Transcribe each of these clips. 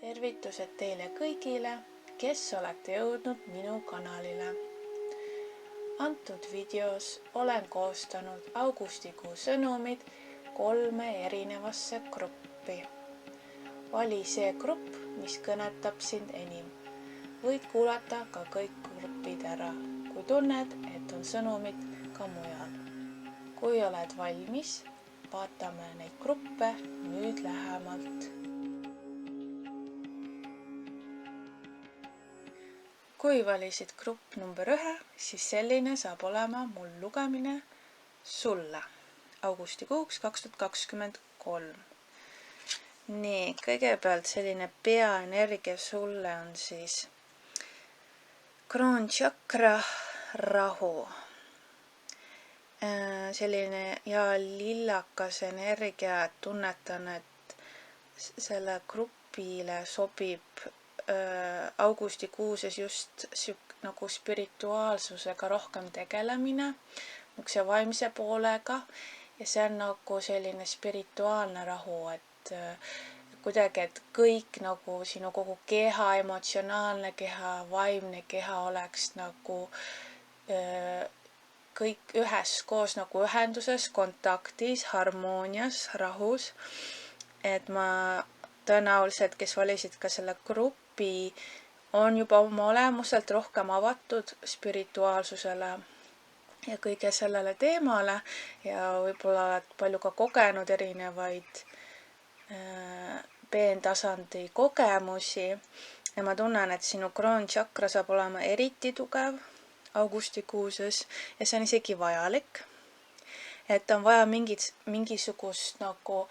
Tervitused teile kõigile, kes olete jõudnud minu kanalile. Antud videos olen koostanud augustikuu sõnumid 3 erinevasse gruppi. Vali see grupp, mis kõnetab sind enim. Võid kuulata ka kõik grupid ära, kui tunned, et on sõnumid ka mujal. Kui oled valmis, vaatame neid gruppe nüüd lähemalt. Kui valisid grupp number 1, siis selline saab olema mul lugemine sulle augustikuuks 2023. Nii, kõigepealt selline peaenergia sulle on siis kroonchakra rahu. Selline ja lillakas energia, et tunnetan, et selle grupile sobib augustikuuses just nagu spirituaalsusega rohkem tegelemine, see vaimse poolega ja see on nagu selline spirituaalne rahu, et kuidagi, et kõik nagu sinu kogu keha, emotsionaalne keha, vaimne keha oleks nagu kõik üheskoos nagu ühenduses, kontaktis, harmoonias, rahus, et ma tõenäoliselt, kes valisid ka selle grupi, on juba oma olemuselt rohkem avatud spirituaalsusele ja kõige sellele teemale ja võib-olla oled palju ka kogenud erinevaid peentasandi kogemusi ja ma tunnen, et sinu kroonchakra saab olema eriti tugev augustikuuses ja see on isegi vajalik, et on vaja mingisugust nagu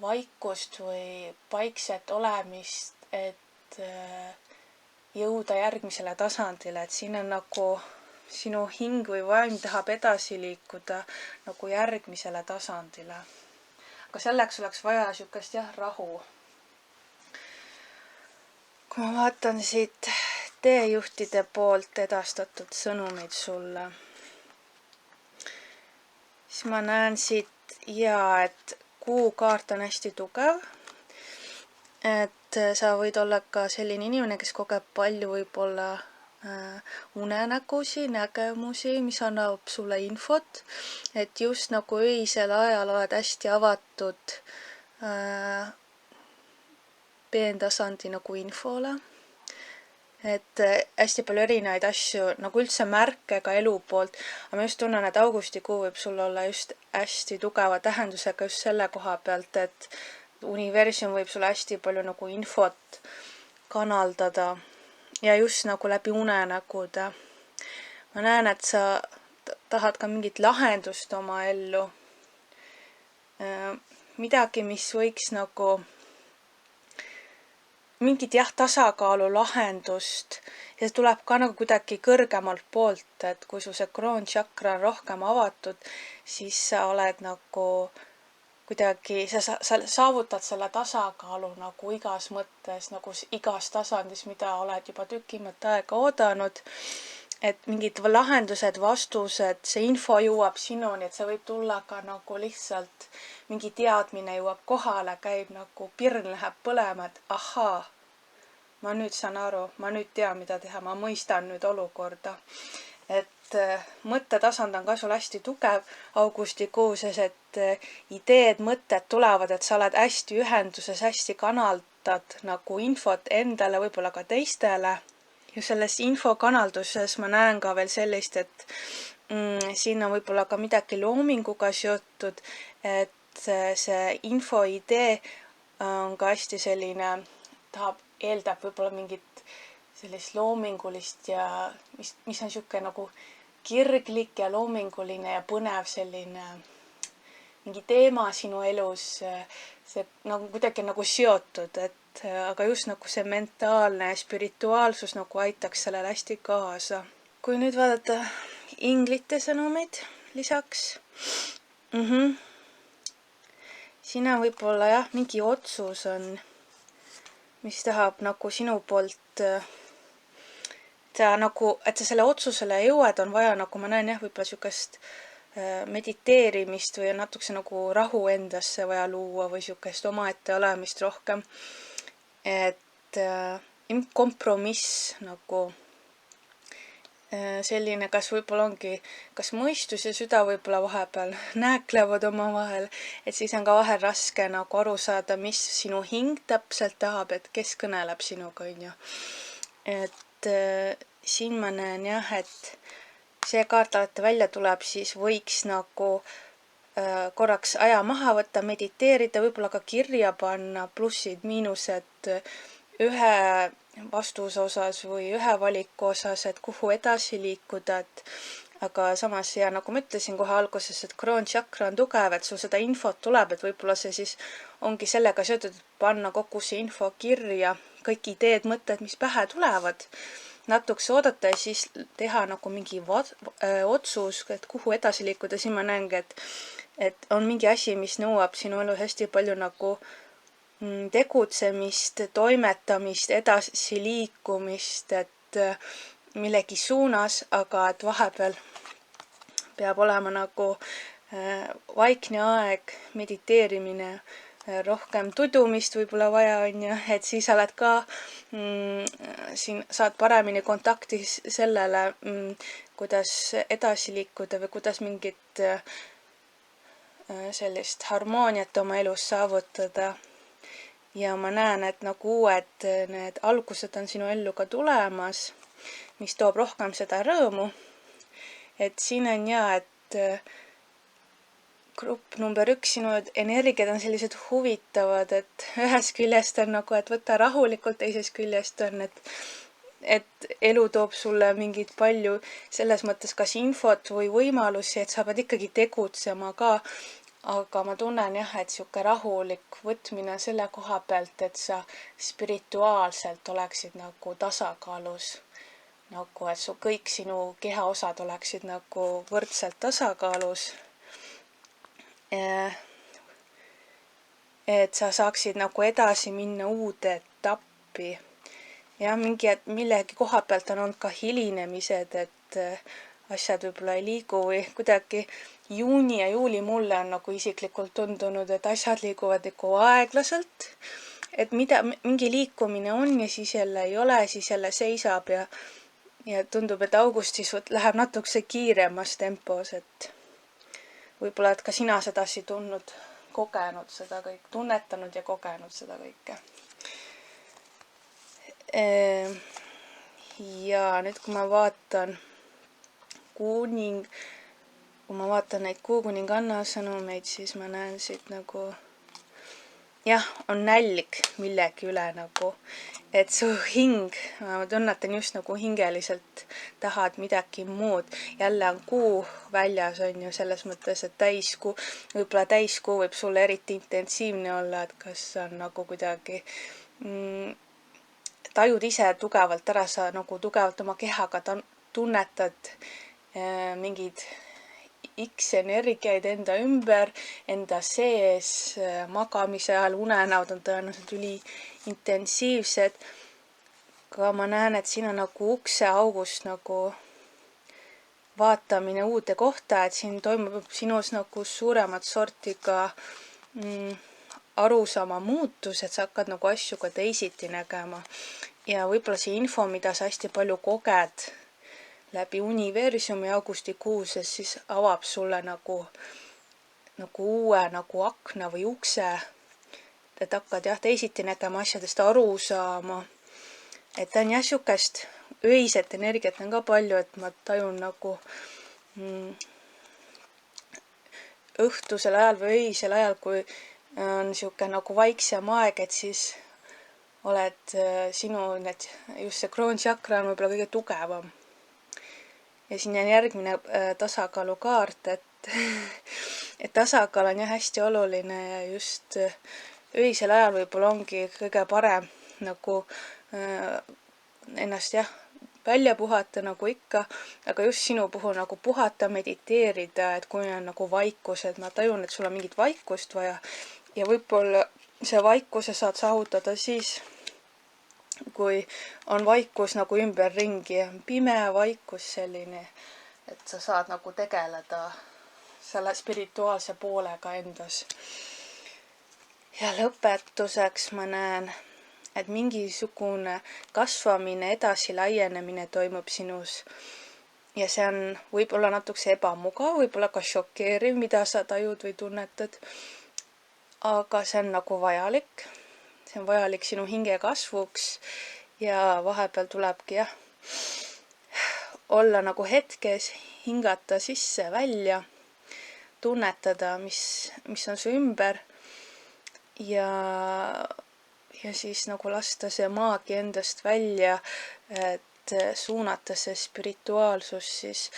vaikust või paikset olemist, et jõuda järgmisele tasandile, et siin on nagu sinu hing või vaim tahab edasi liikuda nagu järgmisele tasandile. Aga selleks oleks vaja niisugust rahu. Kui ma vaatan siit teejuhtide poolt edastatud sõnumeid sulle, siis ma näen siit et kuukaart on hästi tugev, et sa võid olla ka selline inimene, kes kogeb palju võib-olla unenägusi, nägemusi, mis annab sulle infot, et just nagu öisel ajal oled hästi avatud peentasandi nagu infole, et hästi palju erinevaid asju, nagu üldse märke ka elu poolt, aga ma just tunnen, et augustikuu võib sul olla just hästi tugeva tähendusega just selle koha pealt, et universum võib sulle hästi palju nagu infot kanaldada ja just nagu läbi unenägude. Ma näen, et sa tahad ka mingit lahendust oma ellu. Midagi, mis võiks nagu mingit tasakaalu lahendust ja see tuleb ka nagu kuidagi kõrgemalt poolt, et kui sul see kroonchakra on rohkem avatud, siis sa oled nagu kuidagi, sa saavutad selle tasakaalu nagu igas mõttes, nagu igas tasandis, mida oled juba tükimat aega oodanud, et mingid lahendused, vastused, see info jõuab sinuni, et see võib tulla ka nagu lihtsalt mingi teadmine jõuab kohale, käib nagu pirn läheb põlema, et ahaa, ma nüüd saan aru, ma nüüd tean, mida teha, ma mõistan nüüd olukorda. Et mõttetasand on ka sul hästi tugev augustikuuses, et ideed, mõtted tulevad, et sa oled hästi ühenduses, hästi kanaldad nagu infot endale, võib-olla ka teistele. Ja selles infokanalduses ma näen ka veel sellist, et siin on võib-olla ka midagi loominguga seotud, et see infoidee on ka hästi selline, eeldab võib-olla mingit sellist loomingulist ja mis on niisugune nagu kirglik ja loominguline ja põnev selline mingi teema sinu elus, see nagu kuidagi nagu seotud, et aga just nagu see mentaalne spirituaalsus nagu aitaks sellele hästi kaasa. Kui nüüd vaadata inglite sõnumeid lisaks, siin on võib-olla mingi otsus on, mis tahab nagu sinu poolt et sa selle otsusele jõuad, on vaja, nagu ma näen võib-olla niisugust mediteerimist või on natukese nagu rahu endasse vaja luua või niisugust omaette olemist rohkem. et kompromiss nagu selline, kas võib-olla ongi, kas mõistus ja süda võib-olla vahepeal nääklevad omavahel, et siis on ka vahel raske nagu aru saada, mis sinu hing täpselt tahab, et kes kõneleb sinuga, on ju. Et siin ma näen jah, et see kaart alati välja tuleb, siis võiks nagu korraks aja maha võtta, mediteerida, võib-olla ka kirja panna plussid, miinused ühe vastuse osas või ühe valiku osas, et kuhu edasi liikuda, et aga samas ja nagu ma ütlesin kohe alguses, et kroonchakra on tugev, et sul seda infot tuleb, et võib-olla see siis ongi sellega seotud, et panna kogu see info kirja, kõik ideed, mõtted, mis pähe tulevad, natukese oodata ja siis teha nagu mingi otsus, et kuhu edasi liikuda. Siin ma näengi, et on mingi asi, mis nõuab sinu elu hästi palju nagu tegutsemist, toimetamist, edasi liikumist, et millegi suunas, aga et vahepeal peab olema nagu vaikne aeg, mediteerimine, rohkem tudumist võib-olla vaja on ju, et siis oled ka siin saad paremini kontakti sellele, kuidas edasi liikuda või kuidas mingit sellist harmooniat oma elus saavutada. Ja ma näen, et nagu uued need algused on sinu ellu ka tulemas, mis toob rohkem seda rõõmu. Et siin on et grupp number 1, sinu energiad on sellised huvitavad, et ühest küljest on nagu, et võta rahulikult, teisest küljest on, et elu toob sulle mingit palju selles mõttes kas infot või võimalusi, et sa pead ikkagi tegutsema ka. Aga ma tunnen jah, et siuke rahulik võtmine selle koha pealt, et sa spirituaalselt oleksid nagu tasakaalus. Nagu, et su kõik sinu kehaosad oleksid nagu võrdselt tasakaalus. Et sa saaksid nagu edasi minna uude etappi. Ja millegi koha pealt on olnud ka hilinemised, et asjad võib-olla ei liigu või kuidagi juuni ja juuli mulle on nagu isiklikult tundunud, et asjad liiguvad nagu aeglaselt. Et mingi liikumine on ja siis jälle ei ole, siis jälle seisab ja tundub, et augustis läheb natukese kiiremas tempos, et võib-olla, et ka sina sedasi tundnud, kogenud seda kõik, tunnetanud ja kogenud seda kõike. Ja nüüd, kui ma vaatan neid kuukuninganna sõnumeid, siis ma näen siit nagu jah, on nälg millegi üle nagu, et su hing, ma tunnetan just nagu hingeliselt tahad midagi muud. Jälle on kuu väljas on ju selles mõttes, et võib-olla täiskuu võib sulle eriti intensiivne olla, et kas on nagu kuidagi tajud ise tugevalt ära, sa nagu tugevalt oma kehaga tunnetad mingid X-energiaid enda ümber, enda sees, magamise ajal, unenäod on tõenäoliselt üli intensiivsed. Aga ma näen, et siin on nagu ukseaugust nagu vaatamine uude kohta, et siin toimub sinus nagu suuremat sorti ka arusaama muutus, et sa hakkad nagu asju ka teisiti nägema. Ja võib-olla see info, mida sa hästi palju koged läbi universumi augustikuus, siis avab sulle nagu uue nagu akna või ukse, et hakkad jah teisiti nägema asjadest, aru saama. Et ta on jah siukest öiset energiat on ka palju, et ma tajun nagu õhtusel ajal või öisel ajal, kui on siuke nagu vaiksem aeg, et siis oled sinu just see kroonchakra on võib-olla kõige tugevam. Ja siin on järgmine tasakaalukaart, et tasakaal on jah hästi oluline ja just öisel ajal võib-olla ongi kõige parem nagu ennast jah välja puhata nagu ikka, aga just sinu puhul nagu puhata, mediteerida, et kui on nagu vaikus, et ma tajun, et sul on mingit vaikust vaja ja võib-olla see vaikuse saad saavutada siis, kui on vaikus nagu ümberringi, pime vaikus selline, et sa saad nagu tegeleda selle spirituaalse poolega endas. Ja lõpetuseks ma näen, et mingisugune kasvamine, edasi laienemine toimub sinus. Ja see on võib-olla natukese ebamugav, võib-olla ka šokeeriv, mida sa tajud või tunnetad. Aga see on nagu vajalik. See on vajalik sinu hinge kasvuks ja vahepeal tulebki olla nagu hetkes, hingata sisse, välja, tunnetada, mis on su ümber ja siis nagu lasta see maagia endast välja, et suunata see spirituaalsus siis,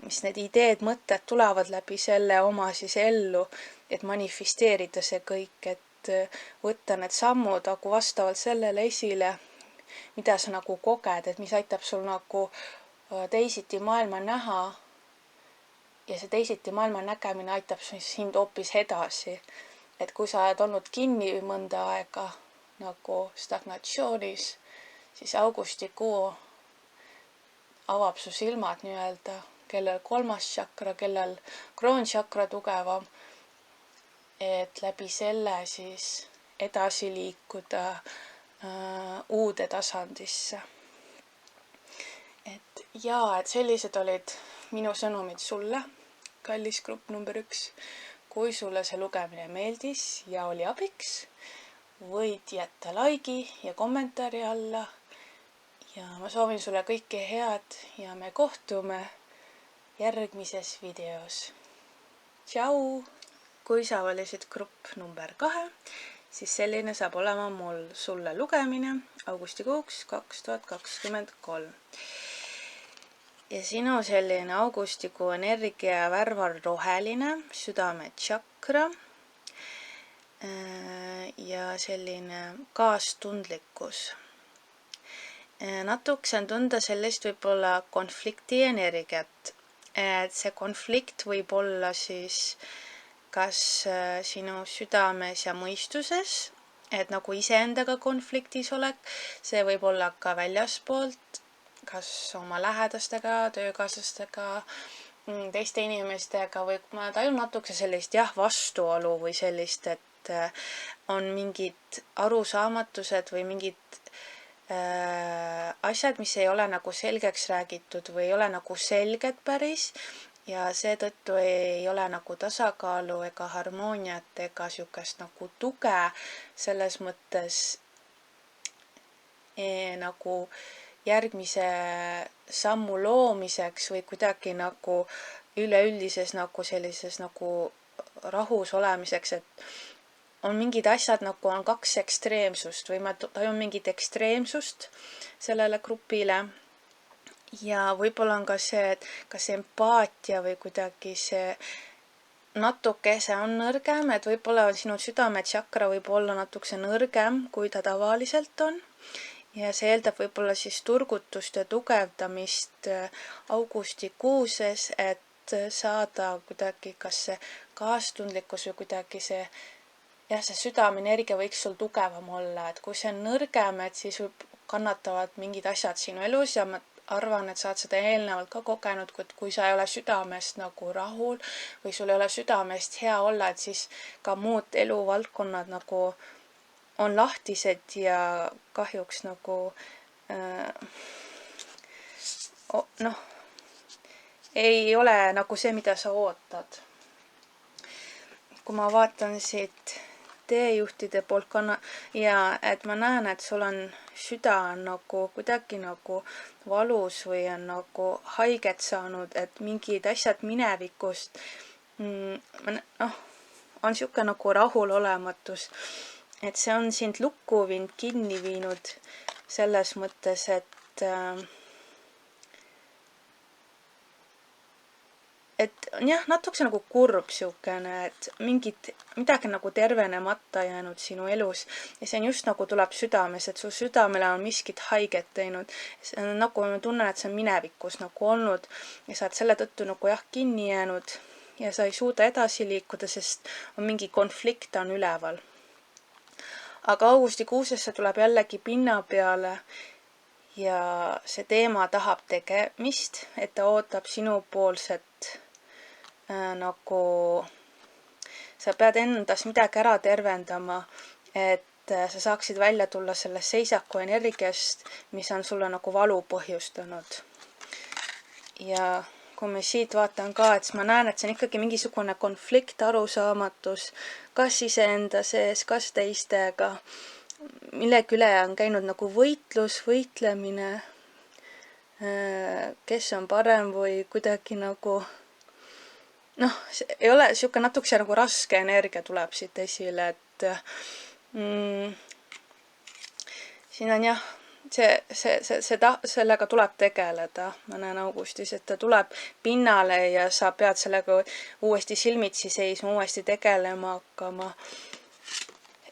mis need ideed, mõtted tulevad läbi selle oma siis ellu, et manifesteerida see kõik, et võtta need sammud nagu vastavalt sellele esile, mida sa nagu koged, et mis aitab sul nagu teisiti maailma näha ja see teisiti maailma nägemine aitab sind hoopis edasi. Et kui sa oled olnud kinni mõnda aega nagu stagnatsioonis, siis augustikuu avab su silmad nii-öelda, kellel 3. tšakra, kellel kroonšakra tugevam, et läbi selle siis edasi liikuda uude tasandisse. Et sellised olid minu sõnumid sulle, kallis grupp number 1. Kui sulle see lugemine meeldis ja oli abiks, võid jätta laigi ja kommentaari alla. Ja ma soovin sulle kõike head ja me kohtume järgmises videos. Tšau! Kui sa valisid grupp number 2, siis selline saab olema mul sulle lugemine augustikuuks 2023. Ja sinu selline augustikuu energia värv on roheline, südame tšakra ja selline kaastundlikkus. Natukese on tunda sellist võib-olla konflikti energiat. Et see konflikt võib olla siis kas sinu südames ja mõistuses, et nagu iseendaga konfliktis olek, see võib olla ka väljaspoolt, kas oma lähedastega, töökaaslastega, teiste inimestega või ma tajun natuke sellist vastuolu või sellist, et on mingid arusaamatused või mingid asjad, mis ei ole nagu selgeks räägitud või ei ole nagu selged päris ja seetõttu ei ole nagu tasakaalu ega harmooniat ega siukest nagu tuge selles mõttes nagu järgmise sammu loomiseks või kuidagi nagu üleüldises nagu sellises nagu rahus olemiseks, et on mingid asjad nagu on 2 ekstreemsust või ma tajun mingit ekstreemsust sellele grupile ja võib-olla on ka see, et kas empaatia või kuidagi see natuke see on nõrgem, et võib-olla sinu südame tšakra võib olla natukese nõrgem, kui ta tavaliselt on. Ja see eeldab võib-olla siis turgutust ja tugevdamist augustikuuses, et saada kuidagi kas see kaastundlikkus või kuidagi see südamenergia võiks sul tugevam olla, et kui see on nõrgem, et siis kannatavad mingid asjad sinu elus ja ma arvan, et sa oled seda eelnevalt ka kogenud, kui sa ei ole südamest nagu rahul või sul ei ole südamest hea olla, et siis ka muud eluvaldkonnad nagu on lahtised ja kahjuks nagu ei ole nagu see, mida sa ootad. Kui ma vaatan siit teejuhtide poolt ja et ma näen, et sul on süda on nagu kuidagi nagu valus või on nagu haiget saanud, et mingid asjad minevikust on siuke nagu rahulolematus. Et see on sind lukku viinud, kinni viinud selles mõttes, et natukese nagu kurb siukene, et midagi nagu tervenemata jäänud sinu elus ja see on just nagu tuleb südames, et su südamele on miskit haiget teinud. See on nagu ma tunnen, et see on minevikus nagu olnud ja sa oled selle tõttu nagu kinni jäänud ja sa ei suuda edasi liikuda, sest on mingi konflikt on üleval. Aga augustikuusesse tuleb jällegi pinna peale ja see teema tahab tegemist, et ta ootab sinupoolset nagu sa pead endas midagi ära tervendama, et sa saaksid välja tulla sellest seisaku energiast, mis on sulle nagu valu põhjustanud. Ja kui me siit vaatan ka, et ma näen, et see on ikkagi mingisugune konflikt, arusaamatus, kas iseenda sees, kas teistega, millegi üle on käinud nagu võitlus, võitlemine, kes on parem või kuidagi nagu ei ole siuke natukese nagu raske energia tuleb siit esile, et siin on jah, sellega tuleb tegeleda. Ma näen augustis, et ta tuleb pinnale ja sa pead sellega uuesti silmitsi seisma, uuesti tegelema hakkama.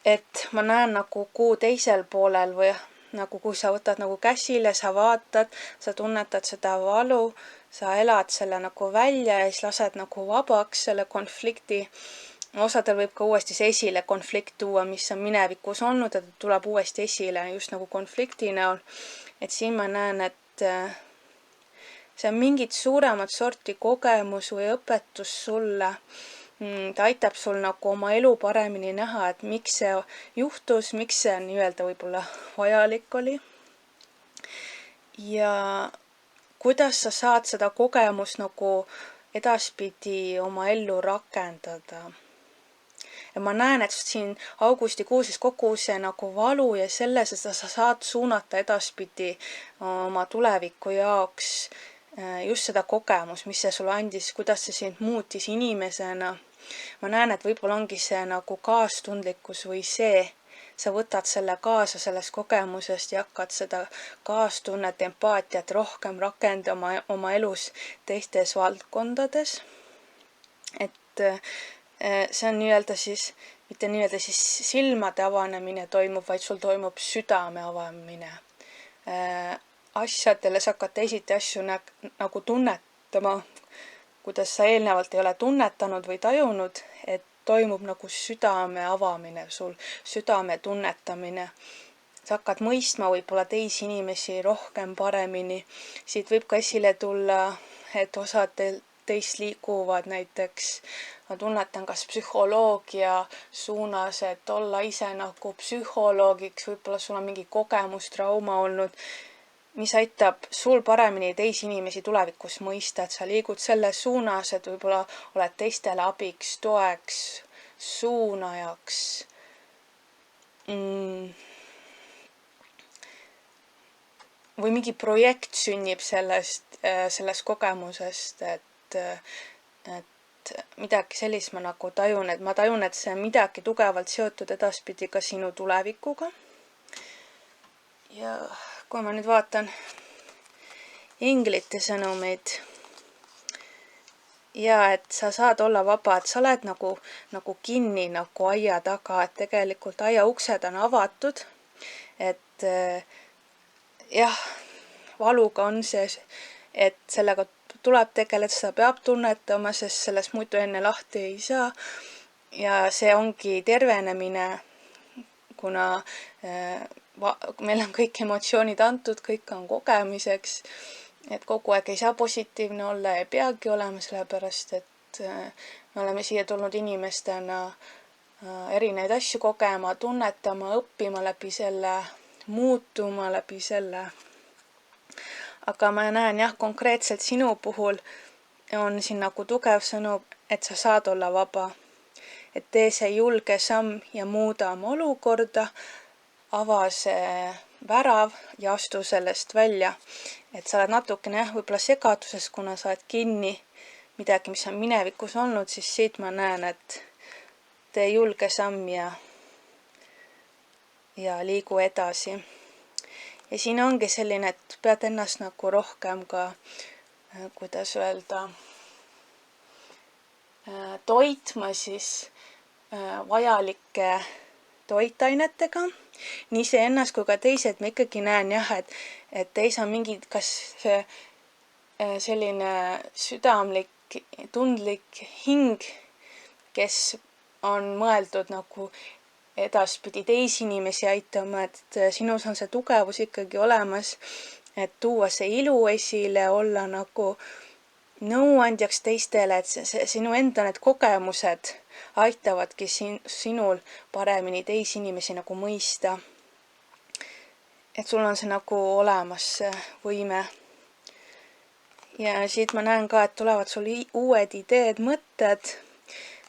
Et ma näen nagu kuu teisel poolel või nagu kui sa võtad nagu käsile, sa vaatad, sa tunnetad seda valu, sa elad selle nagu välja ja siis lased nagu vabaks selle konflikti. Osadel võib ka uuesti see esile konflikt tuua, mis on minevikus olnud, et tuleb uuesti esile just nagu konflikti näol. Et siin ma näen, et see on mingit suuremat sorti kogemus või õpetus sulle. Ta aitab sul nagu oma elu paremini näha, et miks see juhtus, miks see nii-öelda võib-olla vajalik oli. Ja kuidas sa saad seda kogemust nagu edaspidi oma ellu rakendada. Ja ma näen, et siin augustikuuses kogu see nagu valu ja selles, et sa saad suunata edaspidi oma tuleviku jaoks just seda kogemus, mis see sulle andis, kuidas see sind muutis inimesena. Ma näen, et võib-olla ongi see nagu kaastundlikkus või see, sa võtad selle kaasa sellest kogemusest ja hakkad seda kaastunnet, empaatiat rohkem rakendama oma elus teistes valdkondades. Et see on nii-öelda siis, mitte nii-öelda siis silmade avanemine toimub, vaid sul toimub südame avamine. Asjadele sa hakkad teisiti asju nagu tunnetama, kuidas sa eelnevalt ei ole tunnetanud või tajunud, et toimub nagu südame avamine sul, südame tunnetamine. Sa hakkad mõistma võib-olla teisi inimesi rohkem paremini. Siit võib ka esile tulla, et osad teist liiguvad näiteks, ma tunnetan kas psühholoogia suunas, et olla ise nagu psühholoogiks, võib-olla sul on mingi kogemus, trauma olnud, mis aitab sul paremini teisi inimesi tulevikus mõista, et sa liigud selles suunas, et võib-olla oled teistele abiks, toeks, suunajaks. Või mingi projekt sünnib sellest kogemusest, et midagi sellist ma nagu tajun, et ma tajun, et see on midagi tugevalt seotud edaspidi ka sinu tulevikuga. Ja kui ma nüüd vaatan inglite sõnumeid ja et sa saad olla vaba, et sa oled nagu kinni nagu aia taga, et tegelikult aia uksed on avatud, et jah, valuga on see, et sellega tuleb tegeleda, seda peab tunnetama, sest sellest muidu enne lahti ei saa. Ja see ongi tervenemine, kuna meil on kõik emotsioonid antud, kõik on kogemiseks, et kogu aeg ei saa positiivne olla ja peagi olema, sellepärast et me oleme siia tulnud inimestena erinevaid asju kogema, tunnetama, õppima läbi selle, muutuma läbi selle. Aga ma näen jah, konkreetselt sinu puhul on siin nagu tugev sõnum, et sa saad olla vaba. Et tee see julge samm ja muuda oma olukorda, ava see värav ja astu sellest välja. Et sa oled natukene võib-olla segaduses, kuna sa oled kinni midagi, mis on minevikus olnud, siis siit ma näen, et tee julge samm ja liigu edasi. Ja siin ongi selline, et pead ennast nagu rohkem ka, kuidas öelda, toitma siis vajalike toitainetega. Nii see ennast kui ka teised, ma ikkagi näen jah, et teis on mingi, kas selline südamlik, tundlik hing, kes on mõeldud nagu edaspidi teisi inimesi aitama, et sinus on see tugevus ikkagi olemas, et tuua see ilu esile, olla nagu nõuandjaks teistele, et see sinu enda need kogemused aitavadki sinul paremini teisi inimesi nagu mõista. Et sul on see nagu olemas, see võime. Ja siit ma näen ka, et tulevad sul uued ideed, mõtted,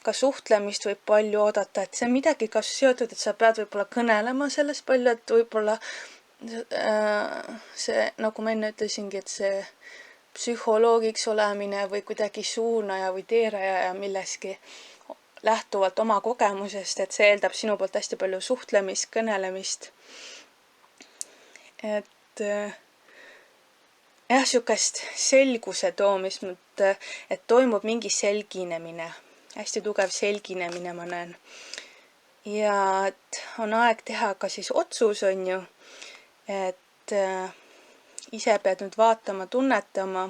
ka suhtlemist võib palju oodata, et see on midagi kas seotud, et sa pead võib-olla kõnelema sellest palju, et võib-olla see, nagu ma enne ütlesingi, et see psühholoogiks olemine või kuidagi suunaja või teeraja milleski lähtuvalt oma kogemusest, et see eeldab sinu poolt hästi palju suhtlemist, kõnelemist. Et jah, sükest selguse toomist, et toimub mingi selginemine, hästi tugev selginemine ma näen. Ja et on aeg teha ka siis otsus, on ju, et ise pead nüüd vaatama, tunnetama,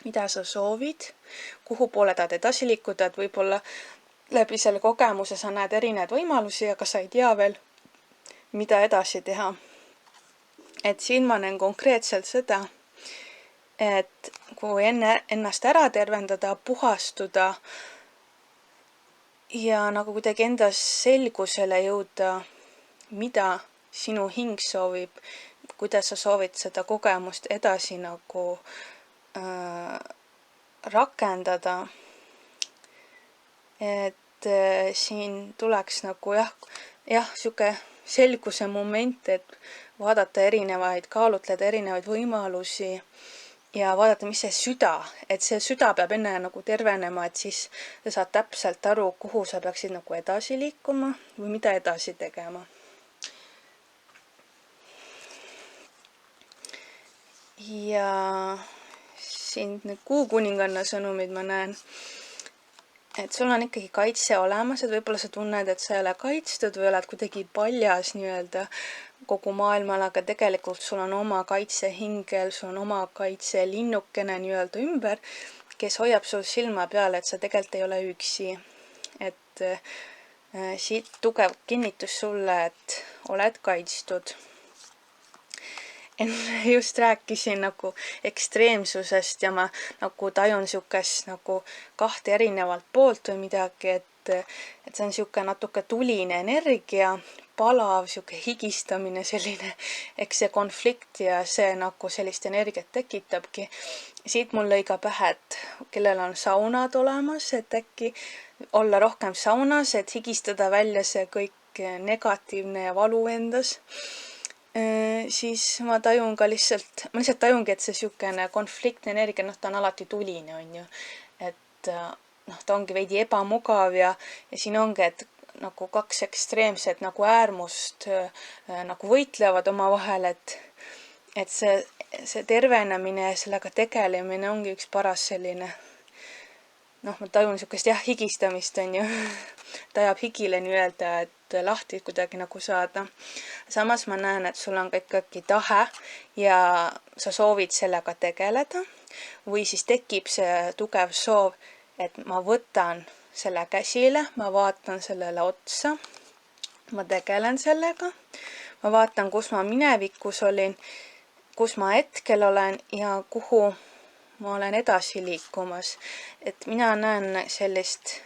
mida sa soovid, kuhu poole tahad edasi liikuda, et võib-olla läbi selle kogemuse sa näed erinevaid võimalusi, aga sa ei tea veel, mida edasi teha. Et siin ma näen konkreetselt seda, et kui ennast ära tervendada, puhastuda ja nagu kuidagi endas selgusele jõuda, mida sinu hing soovib, kuidas sa soovid seda kogemust edasi nagu rakendada. Et siin tuleks nagu jah, siuke selguse moment, et vaadata erinevaid, kaalutleda erinevaid võimalusi ja vaadata, mis see süda, et see süda peab enne nagu tervenema, et siis sa saad täpselt aru, kuhu sa peaksid nagu edasi liikuma või mida edasi tegema. Ja siin need kuukuninganna sõnumid ma näen, et sul on ikkagi kaitse olemas, et võib-olla sa tunned, et sa ei ole kaitstud või oled kuidagi paljas nii-öelda kogu maailmal, aga tegelikult sul on oma kaitse hingel, sul on oma kaitse linnukene nii-öelda ümber, kes hoiab sul silma peal, et sa tegelikult ei ole üksi. Et siit tugev kinnitus sulle, et oled kaitstud. Enne just rääkisin nagu ekstreemsusest ja ma nagu tajun siukest nagu kahte erinevalt poolt või midagi, et see on siuke natuke tuline energia, palav, siuke higistamine, selline, eks see konflikt ja see nagu sellist energiat tekitabki. Siit mul lõi ka pähe, et kellel on saunad olemas, et äkki olla rohkem saunas, et higistada välja see kõik negatiivne ja valu endas. Siis ma tajun ka lihtsalt tajungi, et see siukene konfliktne energia, ta on alati tuline, on ju. Et ta ongi veidi ebamugav ja siin ongi, et nagu kaks ekstreemset nagu äärmust nagu võitlevad oma vahel, et see tervenemine ja sellega tegelemine ongi üks paras selline, ma tajun siukest higistamist, on ju. Ta ajab higile nii-öelda, et lahti kuidagi nagu saada. Samas ma näen, et sul on ka ikkagi tahe ja sa soovid sellega tegeleda või siis tekib see tugev soov, et ma võtan selle käsile, ma vaatan sellele otsa, ma tegelen sellega, ma vaatan, kus ma minevikus olin, kus ma hetkel olen ja kuhu ma olen edasi liikumas. Et mina näen sellist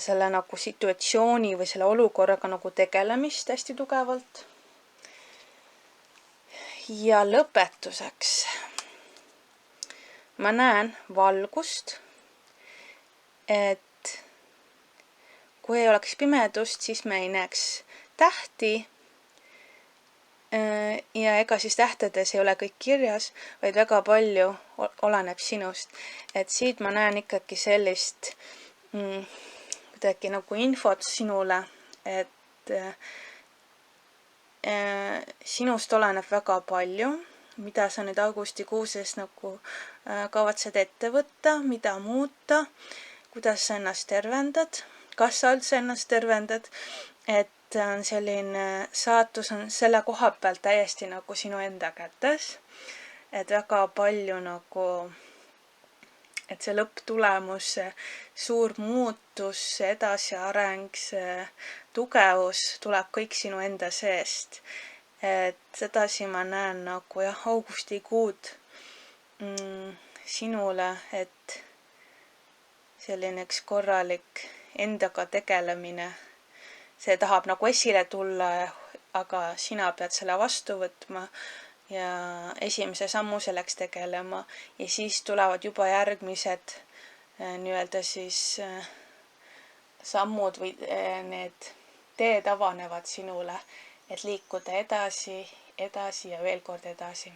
selle nagu situatsiooni või selle olukorraga nagu tegelemist hästi tugevalt. Ja lõpetuseks ma näen valgust, et kui ei oleks pimedust, siis me ei näeks tähti ja ega siis tähtedes ei ole kõik kirjas, vaid väga palju oleneb sinust. Et siit ma näen ikkagi sellist kuidagi nagu infot sinule, et sinust oleneb väga palju, mida sa nüüd augustikuuses nagu kavatsed ette võtta, mida muuta, kuidas sa ennast tervendad, kas sa üldse ennast tervendad, et selline saatus on selle koha peal täiesti nagu sinu enda kätes, et väga palju nagu et see lõpptulemus, see suur muutus, see edasiareng, see tugevus tuleb kõik sinu enda seest. Et sedasi ma näen nagu augustikuud sinule, et selline üks korralik endaga tegelemine. See tahab nagu esile tulla, aga sina pead selle vastu võtma ja esimese sammu selleks tegelema ja siis tulevad juba järgmised nii-öelda siis sammud või need teed avanevad sinule, et liikuda edasi ja veel kord edasi.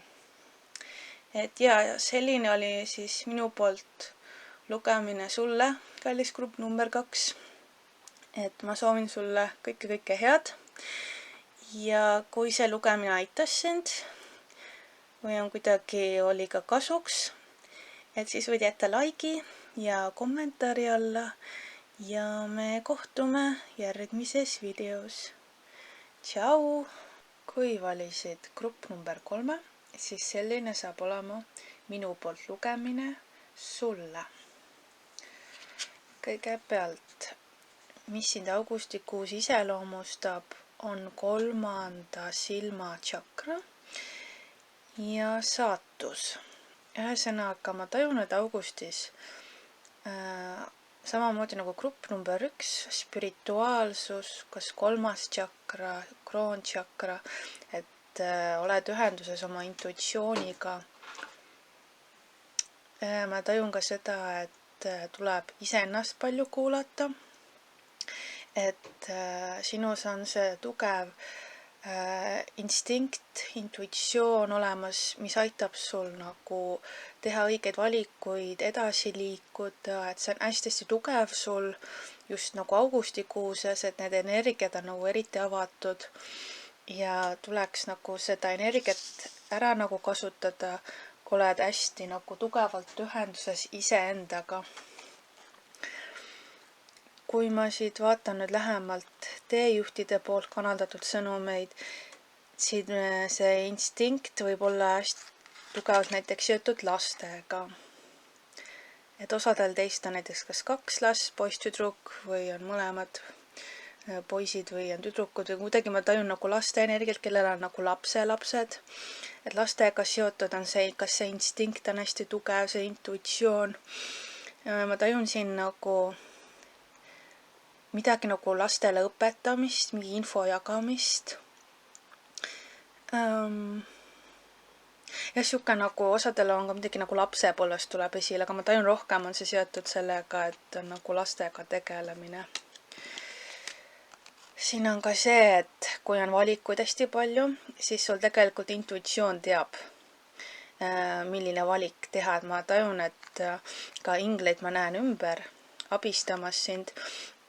Et ja selline oli siis minu poolt lugemine sulle, kallis grupp number 2. Et ma soovin sulle kõike head ja kui see lugemine aitas sind või on kuidagi oli ka kasuks, et siis võid jätta like'i ja kommentaari alla ja me kohtume järgmises videos. Tšau! Kui valisid grupp number 3, siis selline saab olema minu poolt lugemine sulle. Kõigepealt, mis sind augustikuus iseloomustab, on 3. silma tšakra ja saatus. Ühesõnaga, ma tajun, et augustis samamoodi nagu grupp number 1, spirituaalsus, kas 3. tšakra, kroontšakra, et oled ühenduses oma intuitsiooniga. Ma tajun ka seda, et tuleb iseennast palju kuulata, et sinus on see tugev instinkt, intuitsioon olemas, mis aitab sul nagu teha õigeid valikuid, edasi liikuda, et see on hästi tugev sul just nagu augustikuuses, et need energiat on nagu eriti avatud ja tuleks nagu seda energiat ära nagu kasutada, kui oled hästi nagu tugevalt ühenduses iseendaga. Kui ma siit vaatan nüüd lähemalt teejuhtide poolt kanaldatud sõnumeid, siin see instinkt võib olla hästi tugevalt näiteks seotud lastega. Et osadel teist on näiteks kas 2 last, poiss-tüdruk või on mõlemad poisid või on tüdrukud või kuidagi ma tajun nagu laste energiat, kellel on nagu lapsed. Et lastega seotud on see, kas see instinkt on hästi tugev, see intuitsioon. Ma tajun siin nagu midagi nagu lastele õpetamist, mingi info jagamist. Ja siuke nagu osadel on ka midagi nagu lapsepõlvest tuleb esile, aga ma tajun rohkem on see seotud sellega, et on nagu lastega tegelemine. Siin on ka see, et kui on valikuid hästi palju, siis sul tegelikult intuitsioon teab, milline valik teha. Et ma tajun, et ka ingleid ma näen ümber abistamas sind,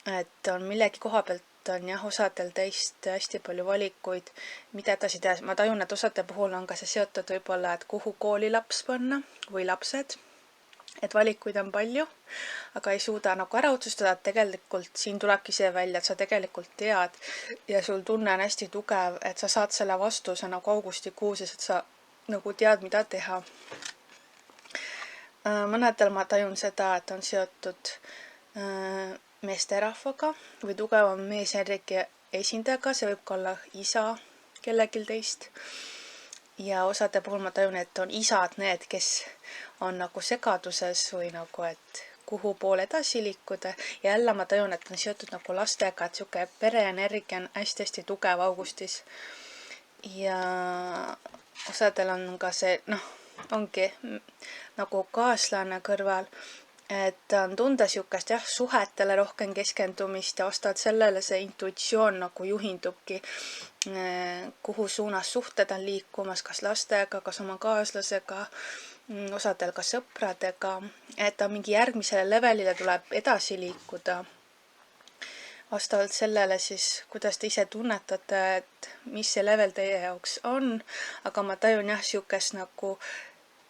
et on millegi koha pealt on jah, osadel teist hästi palju valikuid, mida edasi teha. Ma tajun, et osade puhul on ka see seotud võib-olla, et kuhu kooli laps panna või lapsed, et valikuid on palju, aga ei suuda nagu ära otsustada, et tegelikult siin tulebki see välja, et sa tegelikult tead ja sul tunne on hästi tugev, et sa saad selle vastuse nagu augustikuus, et sa nagu tead, mida teha. Mõnedel ma tajun seda, et on seotud meesterahvaga või tugevam meesenergia esindajaga, see võib ka olla isa kellelgi teist. Ja osade puhul ma tajun, et on isad need, kes on nagu segaduses või nagu, et kuhu poole edasi liikuda. Ja jälle ma tajun, et on seotud nagu lastega, et siuke pereenergia on hästi tugev augustis. Ja osadel on ka see, ongi nagu kaaslane kõrval, et on tunda siukest suhetele rohkem keskendumist ja vastavalt sellele see intuitsioon nagu juhindubki, kuhu suunas suhted on liikumas, kas lastega, kas oma kaaslasega, osadel ka sõpradega, et on mingi järgmisele levelile tuleb edasi liikuda. Vastavalt sellele siis, kuidas te ise tunnetate, et mis see level teie jaoks on, aga ma tajun siukest nagu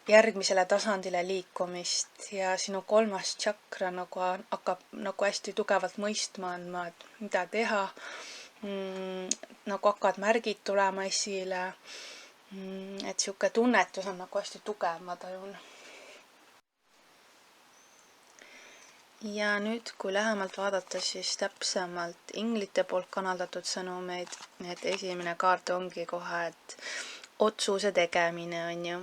järgmisele tasandile liikumist ja sinu 3. tšakra nagu hakkab nagu hästi tugevalt mõistma andma, et mida teha, nagu hakkavad märgid tulema esile, et siuke tunnetus on nagu hästi tugev, ma tajun. Ja nüüd, kui lähemalt vaadata, siis täpsemalt inglite poolt kanaldatud sõnumeid, et esimene kaart ongi kohe, et otsuse tegemine on ju.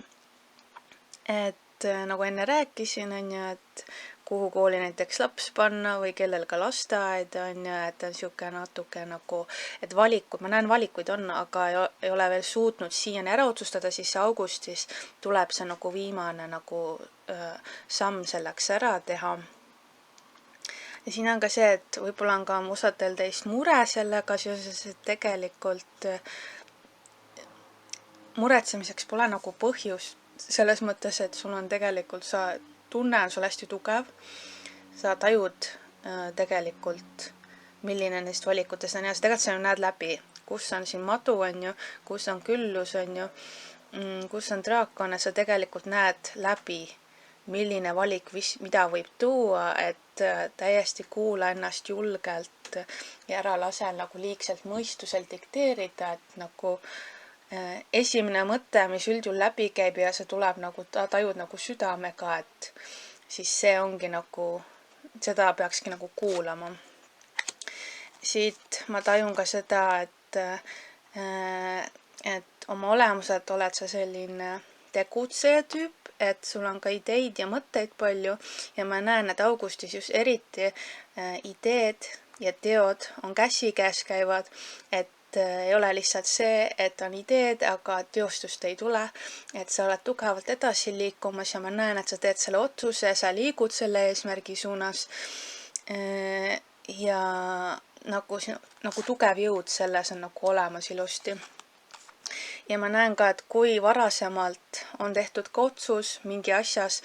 Et nagu enne rääkisin, on ju, et kuhu kooli näiteks laps panna või kellel ka lasteaed on ju, et on sihuke natuke nagu, et valikud, ma näen valikuid on, aga ei ole veel suutnud siiani ära otsustada, siis augustis tuleb see nagu viimane nagu samm selleks ära teha. Ja siin on ka see, et võib-olla on ka osadel teist mure sellega seoses, et tegelikult muretsemiseks pole nagu põhjust selles mõttes, et sul on tegelikult, tunne on sul hästi tugev, sa tajud tegelikult, milline neist valikutest on ja tegelikult sa ju näed läbi, kus on siin madu, on ju, kus on küllus, on ju, kus on draakon, sa tegelikult näed läbi, milline valik, mida võib tuua, et täiesti kuula ennast julgelt ja ära lase nagu liigselt mõistusel dikteerida, et nagu esimene mõte, mis üldjuhul läbi käib ja see tuleb nagu, tajud nagu südamega, et siis see ongi nagu, seda peakski nagu kuulama. Siit ma tajun ka seda, et oma olemuselt oled sa selline tegutseja tüüp, et sul on ka ideid ja mõtteid palju ja ma näen, et augustis just eriti ideed ja teod on käsikäes käivad, et ei ole lihtsalt see, et on ideed, aga teostust ei tule, et sa oled tugevalt edasi liikumas ja ma näen, et sa teed selle otsuse, sa liigud selle eesmärgi suunas ja nagu tugev jõud selles on nagu olemas ilusti. Ja ma näen ka, et kui varasemalt on tehtud ka otsus mingi asjas,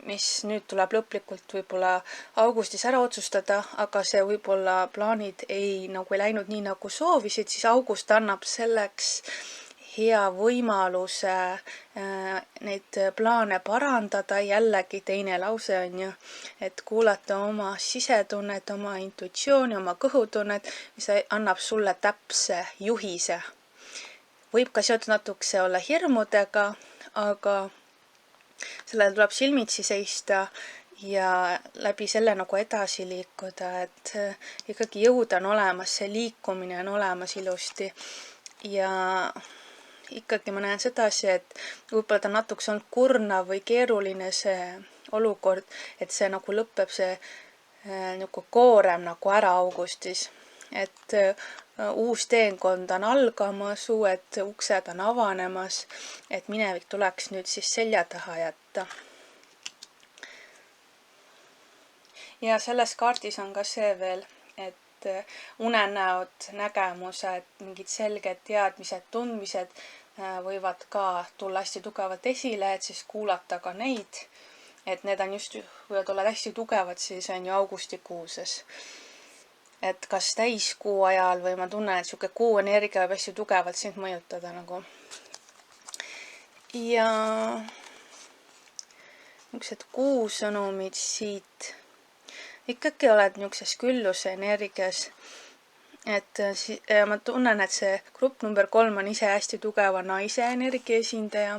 mis nüüd tuleb lõplikult võib-olla augustis ära otsustada, aga see võib-olla plaanid ei läinud nii, nagu soovisid, siis august annab selleks hea võimaluse neid plaane parandada, jällegi teine lause on ju, et kuulata oma sisetunnet, oma intuitsiooni, oma kõhutunnet, mis annab sulle täpse juhise. Võib ka seotud natukese olla hirmudega, aga sellele tuleb silmitsi seista ja läbi selle nagu edasi liikuda, et ikkagi jõud on olemas, see liikumine on olemas ilusti ja ikkagi ma näen sedasi, et võib-olla ta natukese on kurnav või keeruline see olukord, et see nagu lõpeb see nagu koorem nagu ära augustis, et uus teekond on algamas, uued uksed on avanemas, et minevik tuleks nüüd siis selja taha jätta. Ja selles kaardis on ka see veel, et unenäod, nägemused, mingid selged teadmised, tundmised võivad ka tulla hästi tugevalt esile, et siis kuulata ka neid, et need on just, võivad olla hästi tugevad, siis on ju augustikuuses. Et kas täiskuu ajal või ma tunnen, et siuke kuu energia võib hästi tugevalt sind mõjutada nagu. Ja niisugused kuusõnumid siit. Ikkagi oled niisuguses külluse energias. Et ma tunnen, et see grupp number 3 on ise hästi tugeva naise energia esindaja.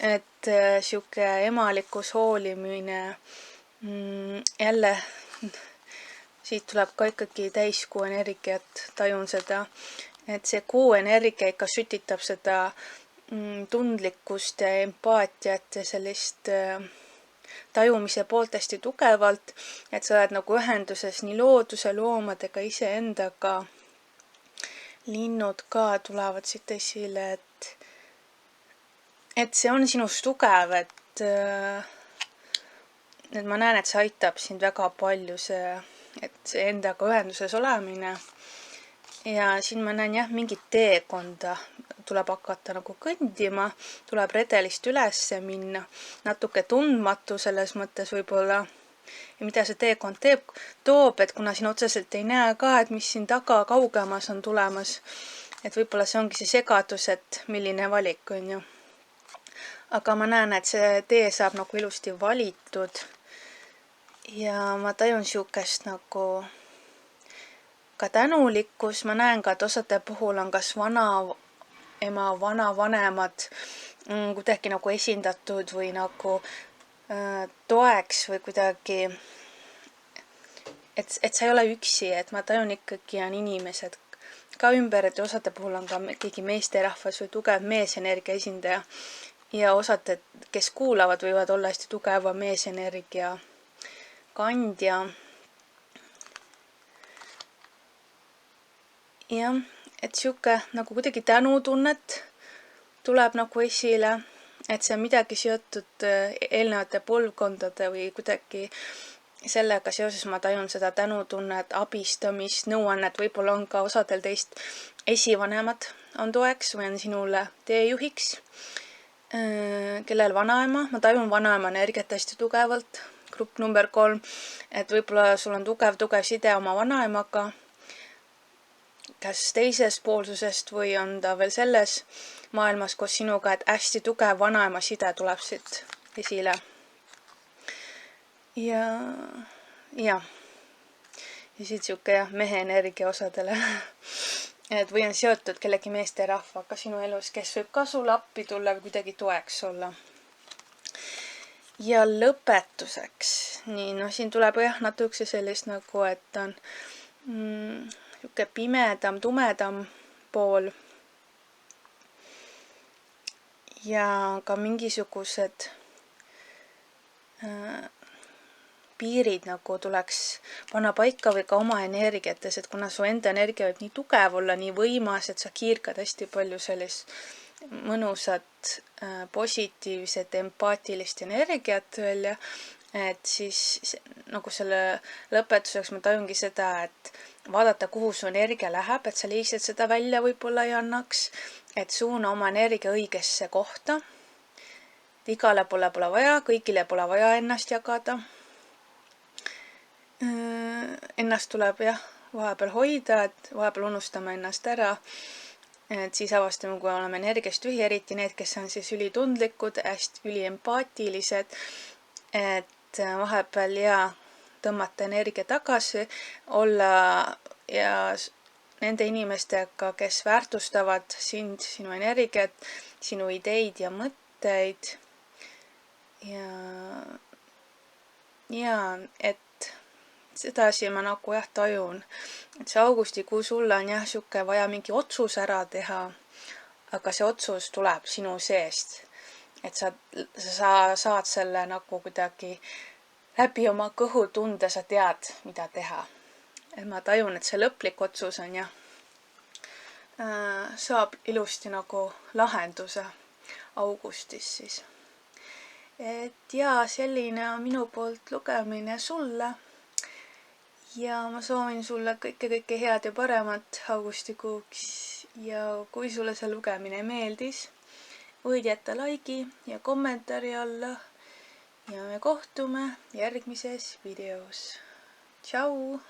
Et siuke emalikkus, hoolimine, jälle siit tuleb ka ikkagi täiskuu energiat, tajun seda, et see kuu energia ikka sütitab seda tundlikkust ja empaatiat ja sellist tajumise poolt hästi tugevalt, et sa oled nagu ühenduses nii looduse, loomadega, iseendaga. Linnud ka tulevad siit esile, et see on sinust tugev, et ma näen, et see aitab sind väga palju et see endaga ühenduses olemine ja siin ma näen jah, mingit teekonda tuleb hakata nagu kõndima, tuleb redelist üles minna, natuke tundmatu selles mõttes võib-olla ja mida see teekond toob, et kuna siin otseselt ei näe ka, et mis siin taga kaugemas on tulemas, et võib-olla see ongi see segadus, et milline valik on ju. Aga ma näen, et see tee saab nagu ilusti valitud ja ma tajun siukest nagu ka tänulikkus, ma näen ka, et osade puhul on kas vanaema, vanavanemad kuidagi nagu esindatud või nagu toeks või kuidagi, et sa ei ole üksi, et ma tajun ikkagi on inimesed ka ümber, et osade puhul on ka keegi meesterahvas või tugev meesenergia esindaja, ja osad, kes kuulavad, võivad olla hästi tugeva meesenergia kandja. Jah, et sihuke nagu kuidagi tänutunnet tuleb nagu esile, et see on midagi seotud eelnevate põlvkondade või kuidagi sellega seoses ma tajun seda tänutunnet, abistamist, nõuannet, võib-olla on ka osadel teist esivanemad on toeks või on sinule teejuhiks, kellel vanaema, ma tajun vanaema energiat hästi tugevalt, grupp number 3, et võib-olla sul on tugev side oma vanaemaga, kas teisest poolsusest või on ta veel selles maailmas koos sinuga, et hästi tugev vanaema side tuleb siit esile. Ja siit siuke mehe energia osadele. Et või on seotud kellegi meesterahvaga sinu elus, kes võib ka sulle appi tulla või kuidagi toeks olla. Ja lõpetuseks, nii, siin tuleb natuke sellist nagu, et on siuke pimedam, tumedam pool. Ja ka mingisugused piirid nagu tuleks panna paika või ka oma energiates, et kuna su enda energia võib nii tugev olla, nii võimas, et sa kiirkad hästi palju sellist mõnusat, positiivset, empaatilist energiat välja, et siis nagu selle lõpetuseks ma tajungi seda, et vaadata, kuhu su energia läheb, et sa liigselt seda välja võib-olla ei annaks, et suuna oma energia õigesse kohta. Igale pole vaja, kõigile pole vaja ennast jagada. Ennast tuleb vahepeal hoida, et vahepeal unustame ennast ära, et siis avastame, kui oleme energiast tühi, eriti need, kes on siis ülitundlikud, hästi üliempaatilised, et vahepeal tõmmata energia tagasi, olla ja nende inimestega, kes väärtustavad sind, sinu energiat, sinu ideid ja mõtteid ja et sedasi ma nagu tajun, et see augustikuu sulle on siuke vaja mingi otsus ära teha, aga see otsus tuleb sinu seest, et sa saad selle nagu kuidagi läbi oma kõhutunde, sa tead, mida teha. Et ma tajun, et see lõplik otsus on saab ilusti nagu lahenduse augustis siis. Et selline on minu poolt lugemine sulle. Ja ma soovin sulle kõike head ja paremat augustikuuks ja kui sulle see lugemine meeldis, võid jätta laigi ja kommentaari alla ja me kohtume järgmises videos. Tšau!